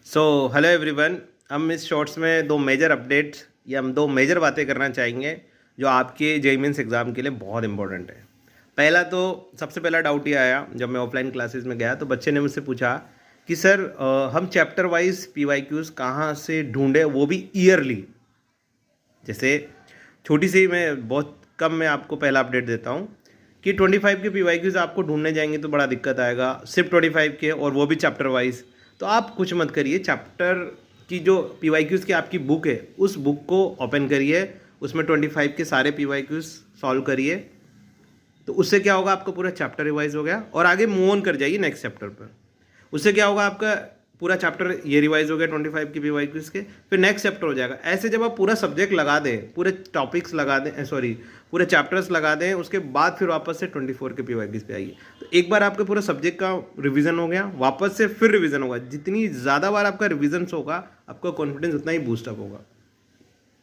So hello everyone. हम इस shorts में दो मेजर अपडेट्स या हम दो मेजर बातें करना चाहेंगे जो आपके जेईई मेंस एग्ज़ाम के लिए बहुत इंपॉर्टेंट है। पहला तो सबसे पहला डाउट ये आया जब मैं ऑफलाइन क्लासेस में गया तो बच्चे ने मुझसे पूछा कि सर हम चैप्टर वाइज पीवाईक्यूज़ कहाँ से ढूंढें, वो भी ईयरली। जैसे छोटी सी मैं बहुत कम मैं आपको पहला अपडेट देता हूँ कि 25 के पीवाईक्यूज़ आपको ढूंढने जाएंगे तो बड़ा दिक्कत आएगा, सिर्फ 25 के और वो भी चैप्टर वाइज। तो आप कुछ मत करिए, चैप्टर की जो पीवाईक्यूज़ की आपकी बुक है उस बुक को ओपन करिए, उसमें 25 के सारे पीवाईक्यूज़ सॉल्व करिए। तो उससे क्या होगा, आपका पूरा चैप्टर रिवाइज हो गया और आगे मूव ऑन कर जाइए नेक्स्ट चैप्टर पर। उससे क्या होगा, आपका पूरा चैप्टर ये रिवाइज हो गया 25 की पीवाईक्यूज़ के, फिर नेक्स्ट चैप्टर हो जाएगा। ऐसे जब आप पूरा सब्जेक्ट लगा दें, पूरे टॉपिक्स लगा दें, सॉरी पूरे चैप्टर्स लगा दें, उसके बाद फिर वापस से 24 के पीवाईक्यूज़ पे आइए। तो एक बार आपके पूरा सब्जेक्ट का रिवीजन हो गया, वापस से फिर रिवीजन होगा। जितनी ज़्यादा बार आपका रिवीजन होगा आपका कॉन्फिडेंस उतना ही बूस्टअप होगा।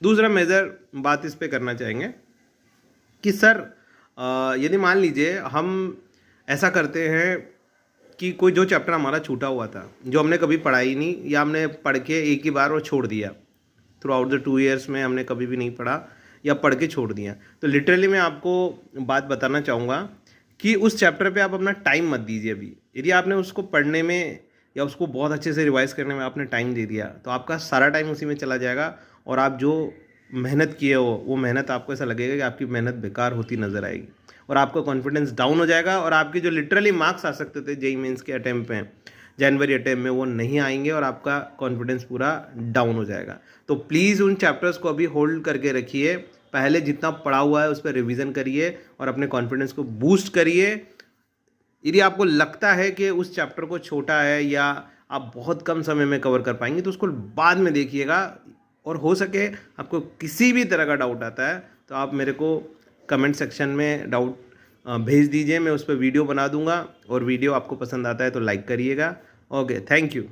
दूसरा मेजर बात इस पर करना चाहेंगे कि सर यदि मान लीजिए हम ऐसा करते हैं कि कोई जो चैप्टर हमारा छूटा हुआ था, जो हमने कभी पढ़ा ही नहीं या हमने पढ़ के एक ही बार और छोड़ दिया, थ्रू आउट द 2 ईयर्स में हमने कभी भी नहीं पढ़ा या पढ़ के छोड़ दिया, तो लिटरली मैं आपको बात बताना चाहूँगा कि उस चैप्टर पे आप अपना टाइम मत दीजिए। अभी यदि आपने उसको पढ़ने में या उसको बहुत अच्छे से रिवाइज करने में आपने टाइम दे दिया तो आपका सारा टाइम उसी में चला जाएगा और आप जो मेहनत किए हो वो मेहनत आपको ऐसा लगेगा कि आपकी मेहनत बेकार होती नज़र आएगी और आपका कॉन्फिडेंस डाउन हो जाएगा और आपके जो लिटरली मार्क्स आ सकते थे जेईई मेंस के अटेम्प्ट में, जनवरी अटेम्प्ट में, वो नहीं आएंगे और आपका कॉन्फिडेंस पूरा डाउन हो जाएगा। तो प्लीज़ उन चैप्टर्स को अभी होल्ड करके रखिए, पहले जितना पढ़ा हुआ है उस पर रिविज़न करिए और अपने कॉन्फिडेंस को बूस्ट करिए। यदि आपको लगता है कि उस चैप्टर को छोटा है या आप बहुत कम समय में कवर कर पाएंगे तो उसको बाद में देखिएगा, और हो सके आपको किसी भी तरह का डाउट आता है तो आप मेरे को कमेंट सेक्शन में डाउट भेज दीजिए, मैं उस पर वीडियो बना दूंगा और वीडियो आपको पसंद आता है तो लाइक करिएगा। Okay, thank you.